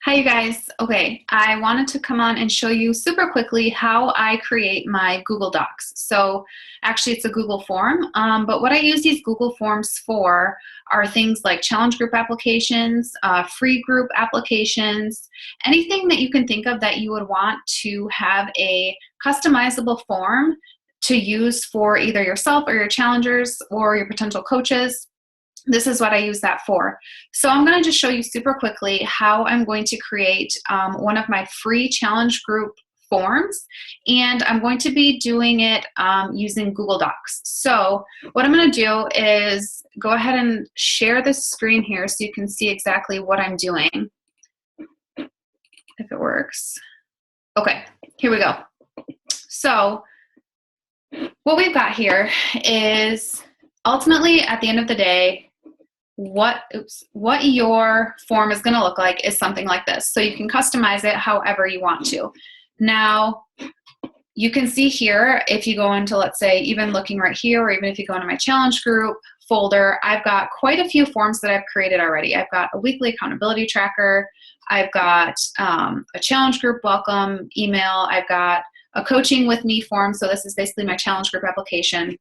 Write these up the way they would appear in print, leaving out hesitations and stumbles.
Hi, you guys. Okay, I wanted to come on and show you super quickly how I create my Google Docs. So actually it's a Google form, but what I use these Google Forms for are things like challenge group applications, free group applications, anything that you can think of that you would want to have a customizable form to use for either yourself or your challengers or your potential coaches. This is what I use that for. So I'm going to just show you super quickly how I'm going to create one of my free challenge group forms, and I'm going to be doing it using Google Docs. So what I'm going to do is go ahead and share this screen here so you can see exactly what I'm doing, if it works. Okay, here we go. So what we've got here is ultimately at the end of the day, what your form is going to look like is something like this. So you can customize it however you want to. Now, you can see here, if you go into, let's say, even looking right here, or even if you go into my challenge group folder, I've got quite a few forms that I've created already. I've got a weekly accountability tracker. I've got a challenge group welcome email. I've got a coaching with me form. So this is basically my challenge group application.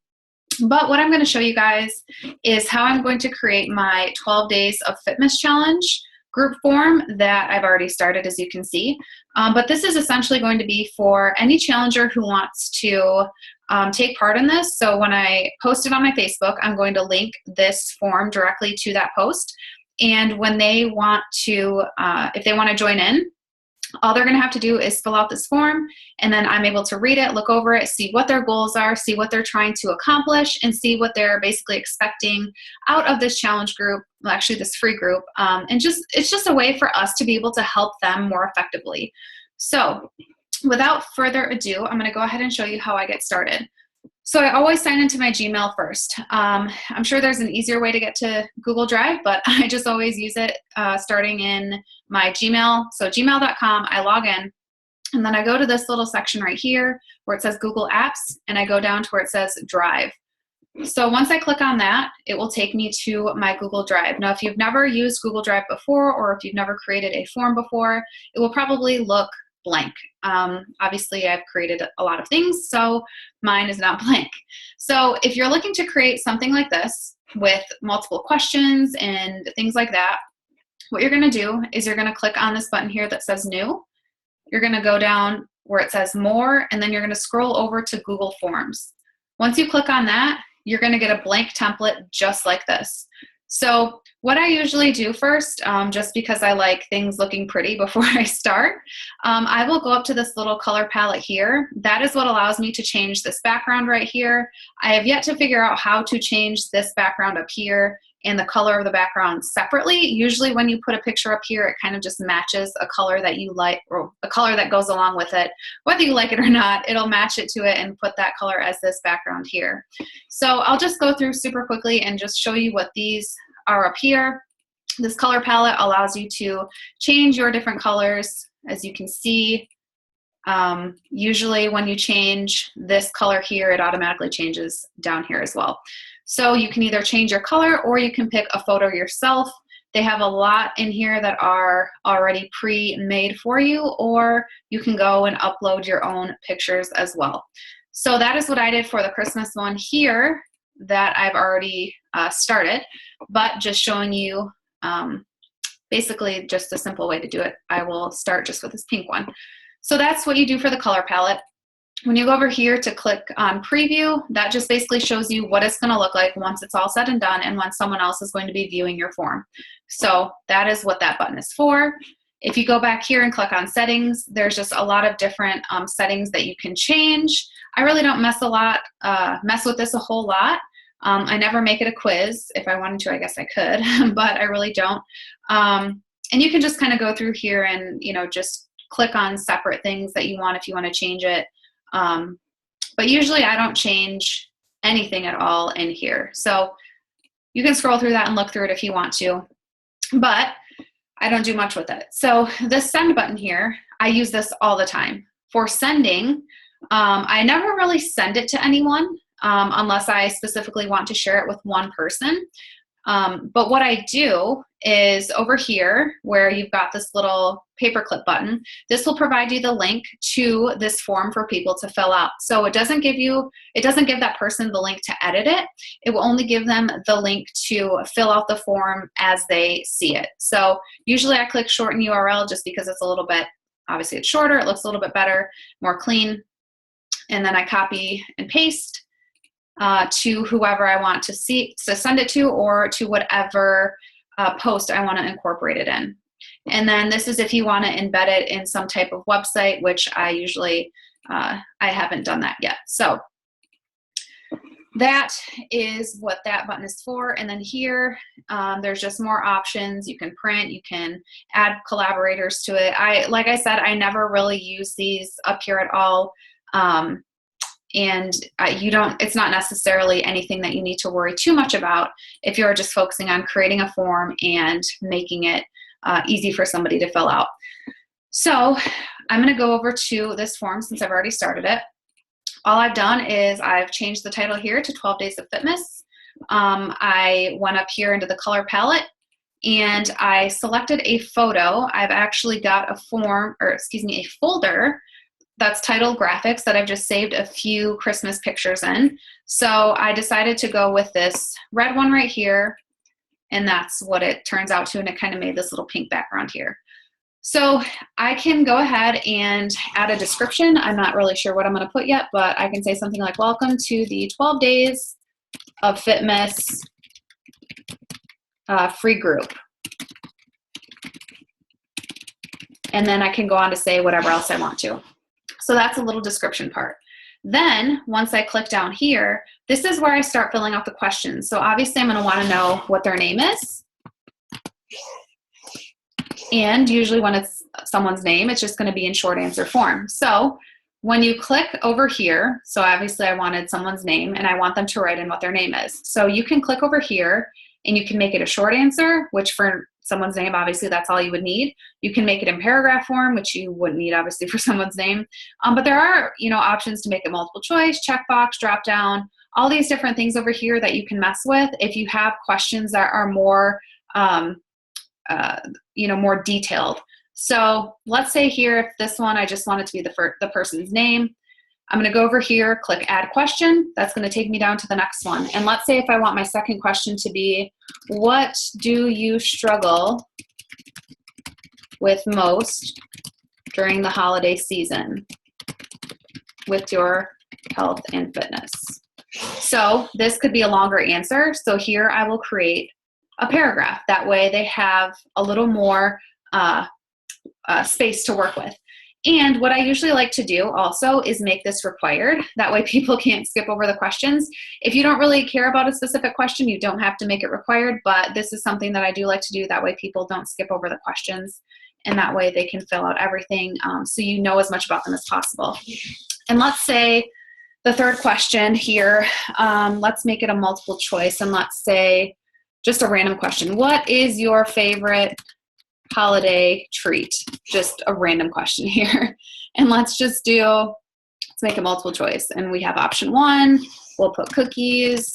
But what I'm going to show you guys is how I'm going to create my 12 days of fitness challenge group form that I've already started, as you can see. But this is essentially going to be for any challenger who wants to take part in this. So when I post it on my Facebook, I'm going to link this form directly to that post. And when they want to, if they want to join in, all they're going to have to do is fill out this form, and then I'm able to read it, look over it, see what their goals are, see what they're trying to accomplish, and see what they're basically expecting out of this challenge group, well, actually this free group, and it's just a way for us to be able to help them more effectively. So without further ado, I'm going to go ahead and show you how I get started. So I always sign into my Gmail first. I'm sure there's an easier way to get to Google Drive, but I just always use it starting in my Gmail. So gmail.com, I log in, and then I go to this little section right here where it says Google Apps, and I go down to where it says Drive. So once I click on that, it will take me to my Google Drive. Now, if you've never used Google Drive before, or if you've never created a form before, it will probably look blank. Obviously, I've created a lot of things, so mine is not blank. So if you're looking to create something like this with multiple questions and things like that, what you're going to do is you're going to click on this button here that says New. You're going to go down where it says More, and then you're going to scroll over to Google Forms. Once you click on that, you're going to get a blank template just like this. So what I usually do first, just because I like things looking pretty before I start, I will go up to this little color palette here. That is what allows me to change this background right here. I have yet to figure out how to change this background up here and the color of the background separately. Usually when you put a picture up here, it kind of just matches a color that you like, or a color that goes along with it. Whether you like it or not, it'll match it to it and put that color as this background here. So I'll just go through super quickly and just show you what these are up here. This color palette allows you to change your different colors. As you can see, usually when you change this color here, it automatically changes down here as well. So you can either change your color or you can pick a photo yourself. They have a lot in here that are already pre-made for you, or you can go and upload your own pictures as well. So that is what I did for the Christmas one here that I've already started, but just showing you basically just a simple way to do it. I will start just with this pink one. So that's what you do for the color palette. When you go over here to click on preview, that just basically shows you what it's going to look like once it's all said and done and when someone else is going to be viewing your form. So that is what that button is for. If you go back here and click on settings, there's just a lot of different settings that you can change. I really don't mess with this a whole lot. I never make it a quiz. If I wanted to, I guess I could, but I really don't. And you can just kind of go through here and, just click on separate things that you want if you want to change it. But usually I don't change anything at all in here. So you can scroll through that and look through it if you want to, but I don't do much with it. So this send button here, I use this all the time. For sending, I never really send it to anyone unless I specifically want to share it with one person. But what I do is over here where you've got this little paperclip button, this will provide you the link to this form for people to fill out. So it doesn't give that person the link to edit it. It will only give them the link to fill out the form as they see it. So usually I click shorten URL just because it's a little bit, obviously it's shorter, it looks a little bit better, more clean. And then I copy and paste to whoever I want to send it to, or to whatever post I want to incorporate it in. And then this is if you want to embed it in some type of website, which I usually, I haven't done that yet. So that is what that button is for. And then here, there's just more options. You can print, you can add collaborators to it. Like I said, I never really use these up here at all. And it's not necessarily anything that you need to worry too much about if you're just focusing on creating a form and making it easy for somebody to fill out. So I'm going to go over to this form since I've already started it. All I've done is I've changed the title here to 12 Days of Fitmas. I went up here into the color palette and I selected a photo. I've actually got a folder that's titled graphics that I've just saved a few Christmas pictures in. So I decided to go with this red one right here, and that's what it turns out to, and it kind of made this little pink background here. So I can go ahead and add a description. I'm not really sure what I'm gonna put yet, but I can say something like, welcome to the 12 Days of Fitmas free group. And then I can go on to say whatever else I want to. So that's a little description part. Then once I click down here, this is where I start filling out the questions. So obviously I'm going to want to know what their name is. And usually when it's someone's name, it's just going to be in short answer form. So when you click over here, so obviously I wanted someone's name and I want them to write in what their name is. So you can click over here and you can make it a short answer, which for someone's name, obviously that's all you would need. You can make it in paragraph form, which you wouldn't need obviously for someone's name. But there are, options to make it multiple choice, checkbox, drop down, all these different things over here that you can mess with if you have questions that are more, more detailed. So let's say here, if this one, I just want it to be the person's name. I'm going to go over here, click add question. That's going to take me down to the next one. And let's say if I want my second question to be, what do you struggle with most during the holiday season with your health and fitness? So this could be a longer answer. So here I will create a paragraph. That way they have a little more space to work with. And what I usually like to do also is make this required. That way people can't skip over the questions. If you don't really care about a specific question, you don't have to make it required, but this is something that I do like to do. That way people don't skip over the questions, and that way they can fill out everything so you know as much about them as possible. And let's say the third question here, let's make it a multiple choice, and let's say just a random question. What is your favorite holiday treat? Just a random question here. And let's make it multiple choice. And we have option 1, we'll put cookies.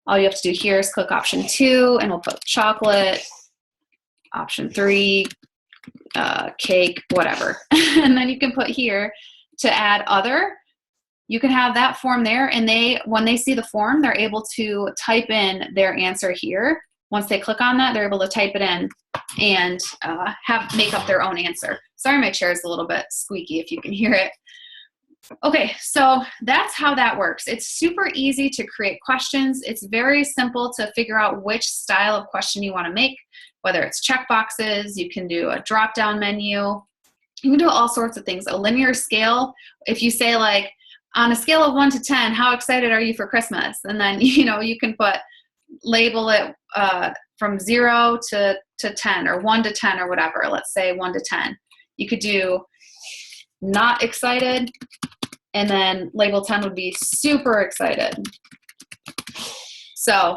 All you have to do here is click option 2 and we'll put chocolate. Option 3, cake, whatever. And then you can put here to add other. You can have that form there, and when they see the form, they're able to type in their answer here. Once they click on that, they're able to type it in and make up their own answer. Sorry, my chair is a little bit squeaky if you can hear it. Okay, so that's how that works. It's super easy to create questions. It's very simple to figure out which style of question you want to make, whether it's checkboxes, you can do a drop-down menu, you can do all sorts of things. A linear scale, if you say like, on a scale of 1 to 10, how excited are you for Christmas? And then, you can label it from 0 to 10 or 1 to 10 or whatever. Let's say 1 to 10. You could do not excited, and then label 10 would be super excited. So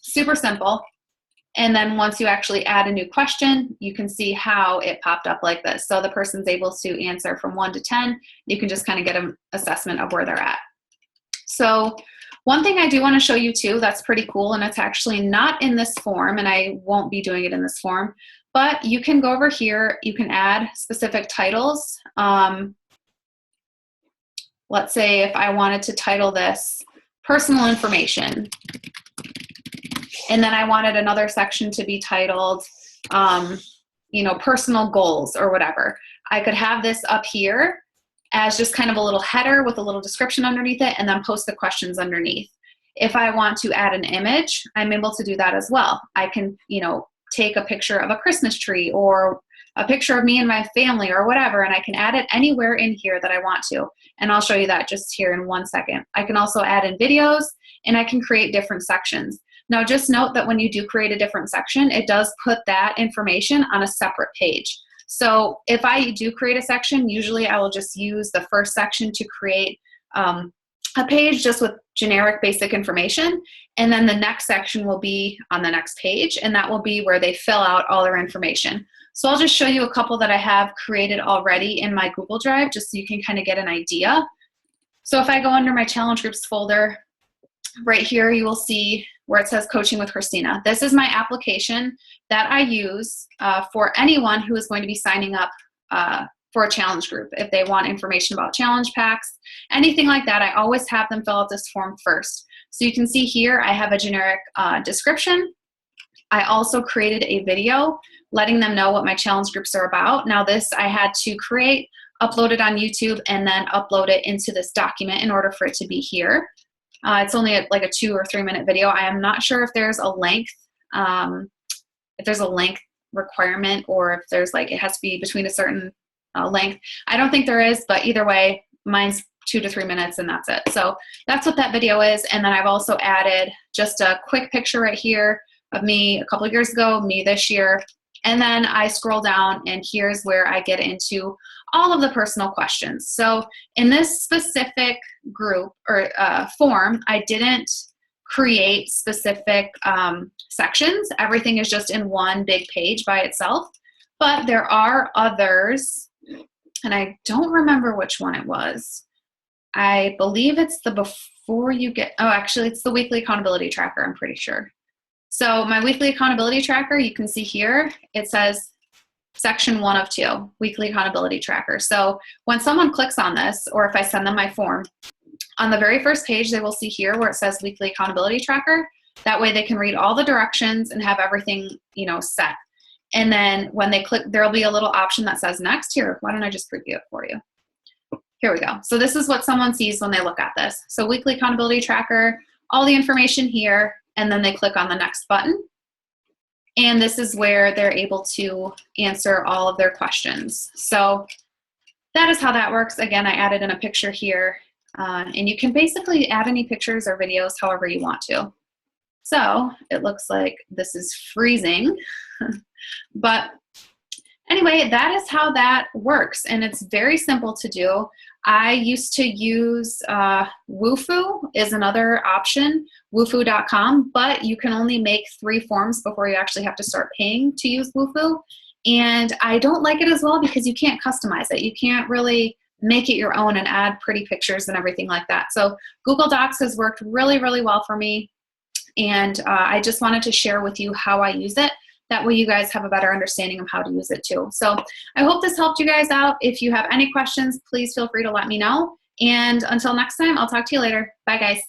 super simple. And then once you actually add a new question, you can see how it popped up like this. So the person's able to answer from 1 to 10. You can just kind of get an assessment of where they're at. So One thing I do want to show you too that's pretty cool, and it's actually not in this form, and I won't be doing it in this form, but you can go over here, you can add specific titles. Let's say if I wanted to title this personal information, and then I wanted another section to be titled, you know, personal goals or whatever. I could have this up here as just kind of a little header with a little description underneath it, and then post the questions underneath. If I want to add an image, I'm able to do that as well. I can, you know, take a picture of a Christmas tree or a picture of me and my family or whatever, and I can add it anywhere in here that I want to. And I'll show you that just here in 1 second. I can also add in videos, and I can create different sections. Now just note that when you do create a different section, it does put that information on a separate page. So if I do create a section, usually I will just use the first section to create a page just with generic basic information, and then the next section will be on the next page, and that will be where they fill out all their information. So I'll just show you a couple that I have created already in my Google Drive just so you can kind of get an idea. So if I go under my challenge groups folder, right here you will see where it says Coaching with Christina. This is my application that I use for anyone who is going to be signing up for a challenge group. If they want information about challenge packs, anything like that, I always have them fill out this form first. So you can see here I have a generic description. I also created a video letting them know what my challenge groups are about. Now this I had to create, upload it on YouTube, and then upload it into this document in order for it to be here. It's only like a 2 or 3 minute video. I am not sure if there's a length, requirement, or if there's like, it has to be between a certain length. I don't think there is, but either way, mine's 2 to 3 minutes and that's it. So that's what that video is. And then I've also added just a quick picture right here of me a couple of years ago, me this year. And then I scroll down, and here's where I get into all of the personal questions. So in this specific group or form, I didn't create specific sections. Everything is just in one big page by itself. But there are others, and I don't remember which one it was. I believe it's the before you get, oh, actually it's the weekly accountability tracker, I'm pretty sure. So my weekly accountability tracker, you can see here, it says section 1 of 2, weekly accountability tracker. So when someone clicks on this, or if I send them my form, on the very first page, they will see here where it says weekly accountability tracker. That way they can read all the directions and have everything, you know, set. And then when they click, there'll be a little option that says next. Here, why don't I just preview it for you? Here we go. So this is what someone sees when they look at this. So weekly accountability tracker, all the information here, and then they click on the next button. And this is where they're able to answer all of their questions. So that is how that works. Again, I added in a picture here, and you can basically add any pictures or videos however you want to. So it looks like this is freezing, but anyway, that is how that works, and it's very simple to do. I used to use Wufoo is another option, wufoo.com, but you can only make 3 forms before you actually have to start paying to use Wufoo. And I don't like it as well because you can't customize it. You can't really make it your own and add pretty pictures and everything like that. So Google Docs has worked really, really well for me. And I just wanted to share with you how I use it. That way you guys have a better understanding of how to use it too. So I hope this helped you guys out. If you have any questions, please feel free to let me know. And until next time, I'll talk to you later. Bye guys.